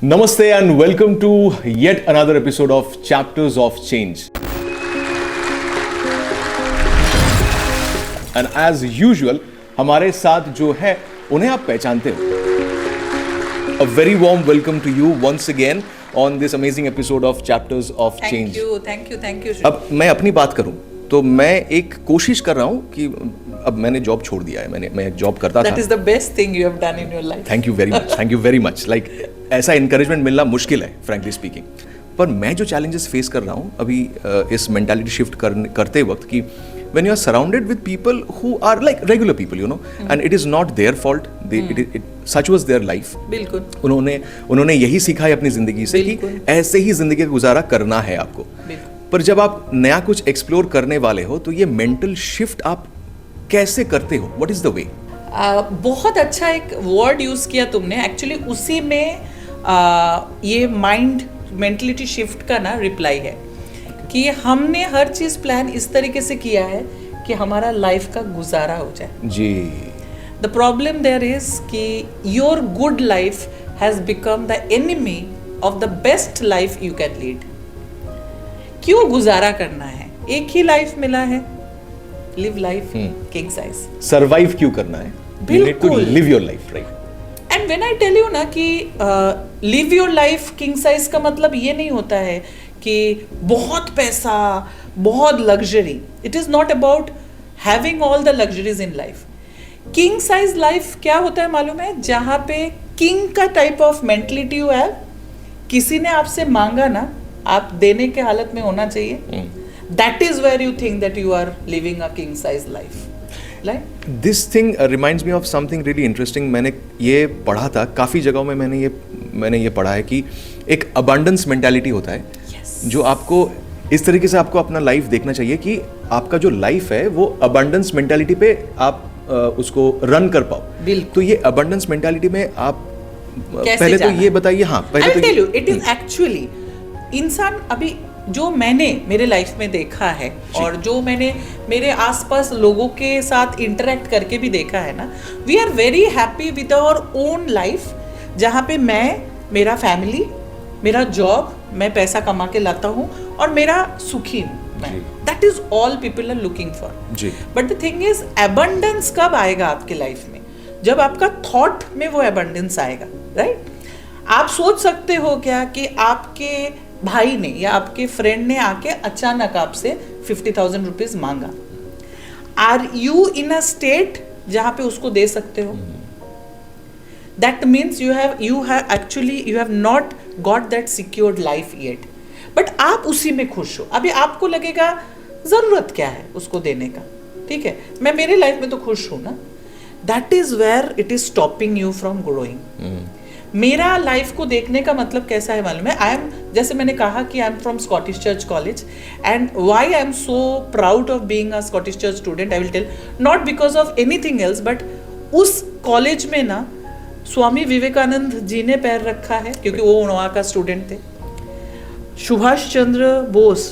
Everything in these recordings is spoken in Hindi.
Namaste and welcome to yet another episode of Chapters of Change. And as usual, हमारे साथ जो है उन्हें आप पहचानते हो. A very warm welcome to you once again on this amazing episode of Chapters of Change. Thank you. अब मैं अपनी बात करूं तो मैं एक कोशिश कर रहा हूं कि अब मैंने जॉब छोड़ दिया है. मैं एक जॉब करता था. That is the best thing you have done in your life. Thank you very much. Like ऐसा इनकरेजमेंट मिलना मुश्किल है frankly speaking. पर मैं जो चैलेंजेस फेस कर रहा हूँ अभी इस मेंटालिटी शिफ्ट करते वक्त कि when you are surrounded with people who are like regular people, you know, and it is not their fault. Such was their life. बिल्कुल. उन्होंने यही सीखा है अपनी जिंदगी से कि ऐसे ही जिंदगी का गुजारा करना है आपको. पर जब आप नया कुछ एक्सप्लोर करने वाले हो तो ये मेंटल शिफ्ट आप कैसे करते हो? What is the way? बहुत अच्छा एक वर्ड यूज किया तुमने. एक्चुअली उसी में ये माइंड मेंटलिटी शिफ्ट का ना रिप्लाई है कि हमने हर चीज प्लान इस तरीके से किया है कि हमारा लाइफ का गुजारा हो जाए. जी. द प्रॉब्लम देयर इज कि your good life has become the enemy of the best life you can lead. क्यों गुजारा करना है? एक ही लाइफ मिला है. Live life king size. Survive क्यों करना है? You need to live your life, right? And when I tell you ना कि live your life king size का मतलब ये नहीं होता है कि बहुत पैसा, बहुत luxury. It is not about having all the luxuries in life. King size life क्या होता है मालूम है? जहाँ पे किंग का type of mentality you have. किसी ने आपसे मांगा ना, आप देने के हालत में होना चाहिए. That is where you think that you are living a king size life. This thing reminds me of something really interesting. मैंने ये पढ़ा था काफ़ी जगहों में. मैंने ये पढ़ा है कि एक abundance mentality होता है. Yes. जो आपको इस तरीके से आपको अपना लाइफ देखना चाहिए कि आपका जो लाइफ है वो abundance mentality पे आप उसको रन कर पाओ. बिल्कुल. तो ये abundance mentality में आप पहले तो ये बताइए. हाँ, पहले तो tell you, it is actually इंसान अभी जो मैंने मेरे लाइफ में देखा है और जो मैंने मेरे आसपास लोगों के साथ इंटरेक्ट करके भी देखा है ना, we are very happy with our own life. जहाँ पे मैं, मेरा फैमिली, मेरा जॉब, मैं पैसा कमा के लाता हूँ और मेरा सुखी हूँ मैं. That is all people are looking for. But the thing is abundance कब आएगा आपके लाइफ में? जब आपका थॉट में वो एबंडेंस आएगा. राइट? आप सोच सकते हो क्या कि आपके भाई ने या आपके फ्रेंड ने आके अचानक आपसे 50,000 रुपीज मांगा. Are you in a state जहां पे उसको दे सकते हो? That means you have not got that secured life yet. But आप उसी में खुश हो. अभी आपको लगेगा जरूरत क्या है उसको देने का. ठीक है, मैं मेरे लाइफ में तो खुश हूं ना. That is where it is stopping you from growing. मेरा लाइफ को देखने का मतलब कैसा है मालूम है? आई एम, जैसे मैंने कहा कि I am from Scottish Church College. And why I am so proud of being a Scottish Church student, I will tell. Not because of anything else, but उस कॉलेज में ना स्वामी विवेकानंद जी ने पैर रखा है क्योंकि वो वहाँ का स्टूडेंट थे. सुभाष चंद्र बोस,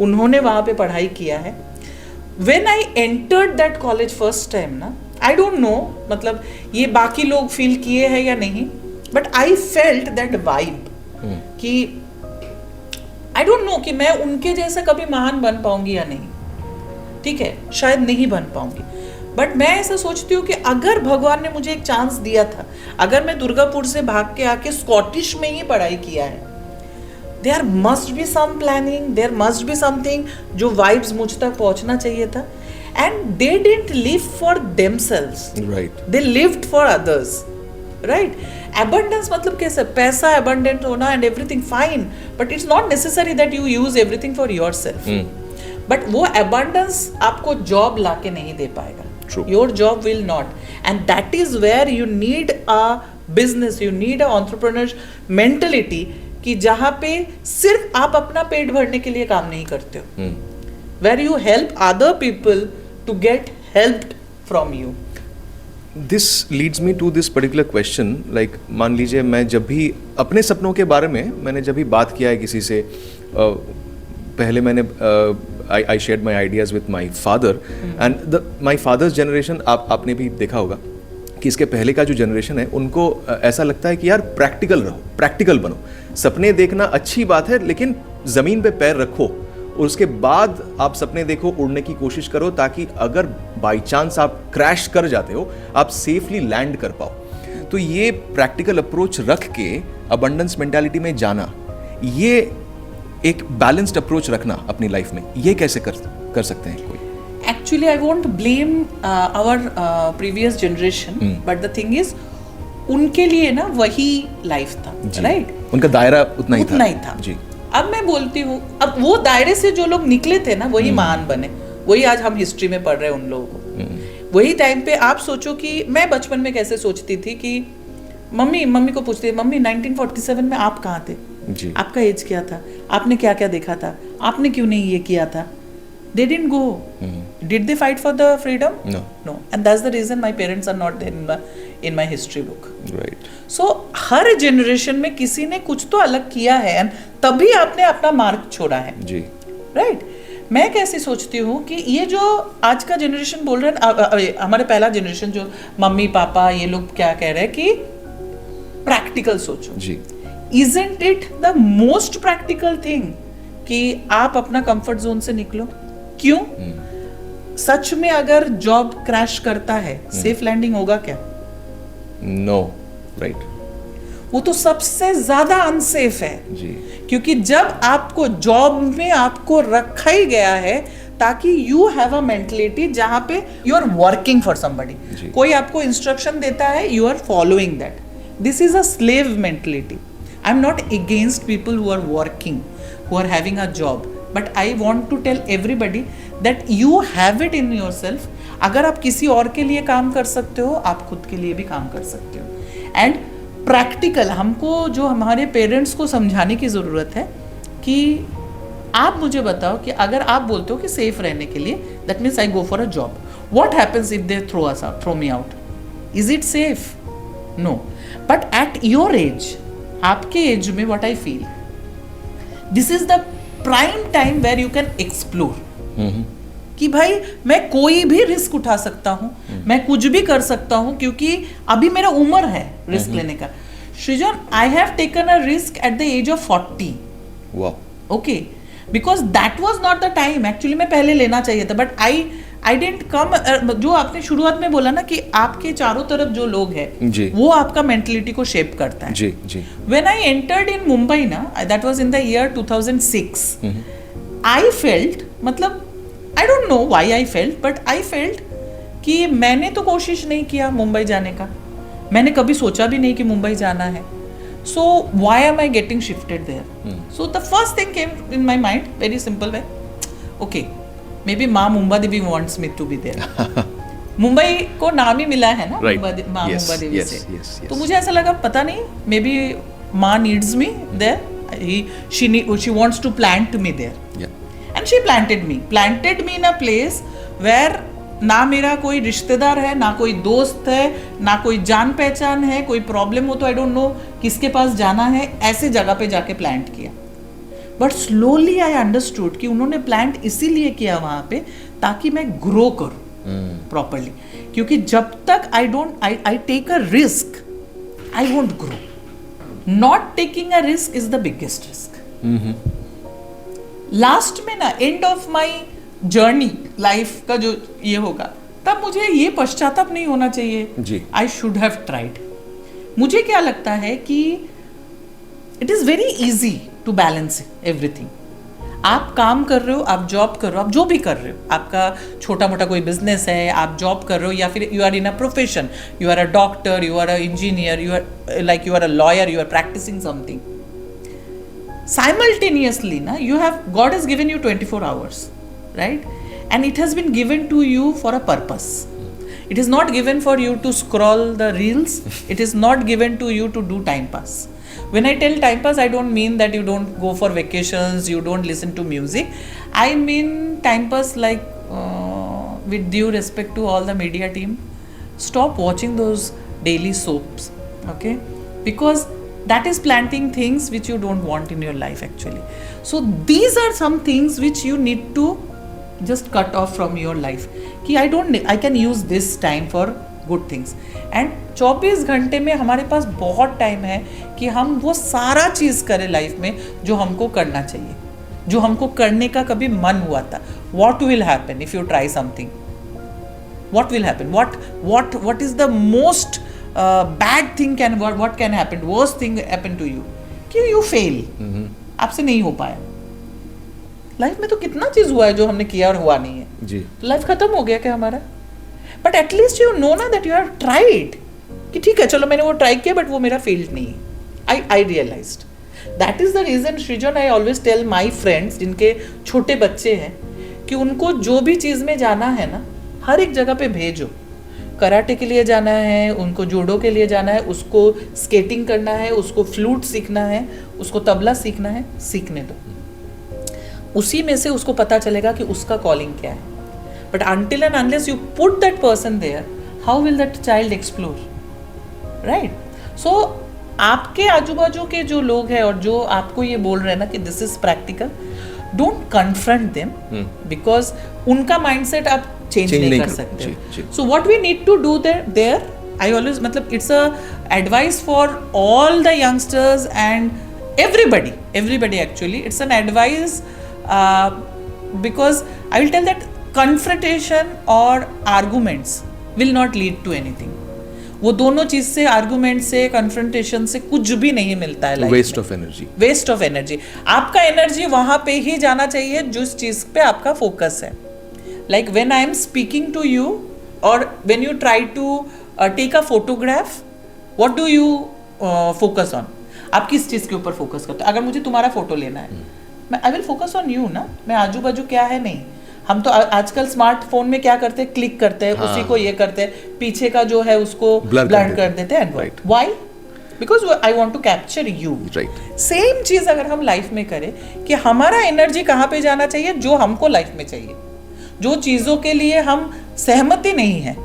उन्होंने वहाँ पे पढ़ाई किया है. When I entered that college first time ना, आई डोंट नो मतलब ये बाकी लोग फील किए हैं या नहीं, but I felt that vibe कि आई डोंट नो कि मैं उनके जैसा कभी महान बन पाऊंगी या नहीं. ठीक है, शायद नहीं बन पाऊंगी. बट मैं ऐसा सोचती हूँ कि अगर भगवान ने मुझे एक चांस दिया था, अगर मैं दुर्गापुर से भाग के आके स्कॉटिश में ही पढ़ाई किया है, there must be some planning, there must be something जो वाइब्स मुझ तक पहुंचना चाहिए था. And they didn't live for themselves, they lived for others. Right? Abundance मतलब कैसे? पैसा एबंडेंट होना and everything fine, but it's not necessary that you use everything for yourself. But वो एबंडेंस आपको जॉब लाके नहीं दे पाएगा. Your job will not. And that is where you need a business, you need a entrepreneur mentality कि जहाँ पे सिर्फ आप अपना पेट भरने के लिए काम नहीं करते हो. Where you help other people to get helped from you. This leads me to this particular question. Like मान लीजिए मैं जब भी अपने सपनों के बारे में मैंने जब भी बात किया है किसी से, पहले मैंने I shared my ideas with my father. And my father's generation आपने भी देखा होगा कि इसके पहले का जो जनरेशन है उनको ऐसा लगता है कि यार प्रैक्टिकल रहो, प्रैक्टिकल बनो, सपने देखना अच्छी बात है लेकिन ज़मीन पे पैर रखो और उसके बाद आप सपने देखो, उड़ने की कोशिश करो, ताकि अगर बाई चांस आप क्रैश कर जाते हो आप सेफली लैंड कर पाओ। तो ये प्रैक्टिकल अप्रोच रख के अबंडेंस मेंटालिटी में जाना, ये एक बैलेंस्ड अप्रोच रखना अपनी लाइफ में, ये कैसे कर सकते हैं कोई? Actually, I won't blame our previous generation, but the thing is, उनके लिए ना वही लाइफ था, राइट? उनका दायरा उतना ही था जी। अब मैं बोलती हूँ, अब वो दायरे से जो लोग निकले थे ना वही महान बने, वही आज हम हिस्ट्री में पढ़ रहे हैं उन लोगों को। वही टाइम पे आप सोचो कि मैं बचपन में कैसे सोचती थी कि मम्मी को पूछती थी, मम्मी 1947 में आप कहाँ थे जी, आपका एज क्या था, आपने क्या क्या देखा था, आपने क्यों नहीं ये किया था? They didn't go. Did they fight for the freedom? No. And that's the reason my parents are not there in my history book. Right. So her generation में किसी ने कुछ तो अलग किया है and तभी आपने अपना मार्क छोड़ा है जी, right? मैं कैसे सोचती हूँ कि ये जो आज का जनरेशन बोल रहे हैं, हमारे पहला जनरेशन जो मम्मी पापा ये लोग क्या कह रहे हैं कि प्रैक्टिकल सोचो जी। Isn't it the most practical thing कि आप अपना कंफर्ट जोन से निकलो? क्यों? सच में अगर जॉब क्रैश करता है सेफ लैंडिंग होगा क्या? No, right. वो तो सबसे ज्यादा अनसेफ है जी, क्योंकि जब आपको जॉब में आपको रखा ही गया है ताकि यू हैव अ मेंटलिटी जहां पे you are working for somebody, कोई आपको इंस्ट्रक्शन देता है, you are following that. This is a slave mentality. I am not against people who are working, who are having a job, but I want to tell everybody that you have it in yourself. अगर आप किसी और के लिए काम कर सकते हो, आप खुद के लिए भी काम कर सकते हो। एंड प्रैक्टिकल हमको जो हमारे पेरेंट्स को समझाने की ज़रूरत है कि आप मुझे बताओ कि अगर आप बोलते हो कि सेफ रहने के लिए, that means I go for a job, what happens if they throw me out? Is it safe? No. But at your age, आपके एज में what I feel, this is the prime time where you can explore कि भाई मैं कोई भी रिस्क उठा सकता हूँ, मैं कुछ भी कर सकता हूँ क्योंकि अभी मेरा उम्र है रिस्क लेने का। Srijan, I have taken a risk at the age of 40। वाह, okay, because that was not the time. Actually मैं पहले लेना चाहिए था, बट आई डिडंट कम। जो आपने शुरुआत में बोला ना कि आपके चारों तरफ जो लोग हैं वो आपका मेंटलिटी को शेप करता है। जी जी। When I entered in Mumbai ना, that was in the year 2006. I felt, मतलब I don't know why I felt, but I felt कि मैंने तो कोशिश नहीं किया मुंबई जाने का, मैंने कभी सोचा भी नहीं कि मुंबई जाना है। So why am I getting shifted there? So the first thing came in my mind, very simple way. Okay, maybe माँ Mumba Devi wants me to be there. Mumbai को नाम ही मिला है ना, माँ मुंबा देवी से। तो मुझे ऐसा लगा पता नहीं, मे बी माँ needs me there, she wants to plant me there, and she planted me in a place where ना मेरा कोई रिश्तेदार है, ना कोई दोस्त है, ना कोई जान पहचान है, कोई प्रॉब्लम हो तो आई डोंट नो किसके पास जाना है, ऐसे जगह पे जाके प्लांट किया। बट स्लोली आई अंडरस्टूड कि उन्होंने प्लांट इसीलिए किया वहाँ पे ताकि मैं ग्रो करूँ प्रॉपरली, क्योंकि जब तक I take a risk I won't grow. Not taking a risk is the biggest risk. Last में ना, end of my journey life का जो ये होगा, तब मुझे ये पश्चाताप नहीं होना चाहिए, आई शुड हैव ट्राइड। मुझे क्या लगता है कि it is very easy to balance everything. आप काम कर रहे हो, आप जॉब कर रहे हो, आप जो भी कर रहे हो, आपका छोटा मोटा कोई बिजनेस है, आप जॉब कर रहे हो, या फिर you are in a profession, you are a doctor, you are a engineer, you are a lawyer, you are practising something simultaneously na, God has given you 24 hours, right? And it has been given to you for a purpose. It is not given for you to scroll the reels. It is not given to you to do time pass. When I tell time pass, I don't mean that you don't go for vacations, you don't listen to music. I mean time pass like with due respect to all the media team, stop watching those daily soaps, okay? Because that is planting things which you don't want in your life actually. So these are some things which you need to just cut off from your life. Ki I can use this time for good things and 24 घंटे में हमारे पास बहुत टाइम है कि हम वो सारा चीज़ करें लाइफ में जो हमको करना चाहिए, जो हमको करने का कभी मन हुआ था. What will happen if you try something? What will happen? What is the most bad thing what can happen? Worst thing happen to you? कि you fail. आपसे नहीं हो पाया. लाइफ में तो कितना चीज हुआ है जो हमने किया और हुआ नहीं है जी. तो लाइफ खत्म हो गया क्या हमारा? बट एटलीस्ट यू नो ना दैट यू हैव ट्राइड कि ठीक है चलो मैंने वो ट्राई किया बट वो मेरा फील्ड नहीं है. I realized that is the reason Srijan I always tell my friends जिनके छोटे बच्चे हैं कि उनको जो भी चीज़ में जाना है ना हर एक जगह पे भेजो. कराटे के लिए जाना है, उनको जूडो के लिए जाना है, उसको स्केटिंग करना है, उसको फ्लूट सीखना है, उसको तबला सीखना है, सीखने दो. उसी में से उसको पता चलेगा कि उसका कॉलिंग क्या है. But until and unless you put that person there how will that child explore, right? So आपके आजू बाजू के जो लोग हैं और जो आपको ये बोल रहे हैं ना कि this is practical, don't confront them because उनका माइंडसेट आप चेंज नहीं कर सकते. So what we need to do there I always मतलब it's a advice for all the youngsters and everybody actually it's an advice because I will tell that confrontation or arguments will not lead to anything. वो दोनों चीज से आर्गुमेंट से कन्फ्रंटेशन से कुछ भी नहीं मिलता है लाइफ में. Waste of energy. आपका एनर्जी वहां पे ही जाना चाहिए जिस चीज पे आपका फोकस है. Like when I am speaking to you और when you try to take a photograph, what do you focus on? आप किस चीज के ऊपर फोकस करते हो? अगर मुझे तुम्हारा फोटो लेना है मैं I will focus on you ना. मैं आजू बाजू क्या है नहीं. हम तो आजकल स्मार्टफोन में क्या करते हैं, क्लिक करते हैं, उसी को ये करते हैं, पीछे का जो है उसको ब्लर कर देते हैं. Why? Because I want to capture you. Same चीज अगर हम लाइफ में करें कि हमारा एनर्जी कहाँ पे जाना चाहिए, जो हमको लाइफ में चाहिए, जो चीजों के लिए हम सहमति नहीं है,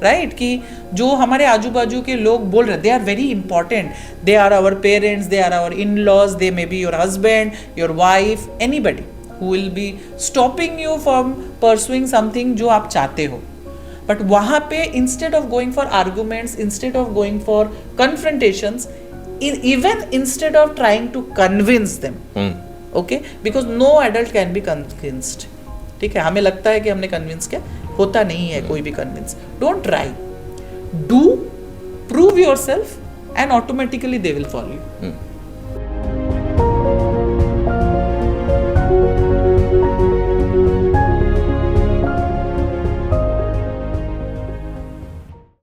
राइट? कि जो हमारे आजू बाजू के लोग बोल रहे, they are very important, they are our parents, they are our in laws, they may be your husband, your wife, anybody who will be stopping you from pursuing something जो आप चाहते हो. बट वहाँ पे instead of going for arguments, instead of going for confrontations, even instead of trying to convince them, okay, because no adult can be convinced. ठीक है, हमें लगता है कि हमने convince किया, होता नहीं है कोई भी convince. Don't try. Do, prove yourself and automatically they will follow you.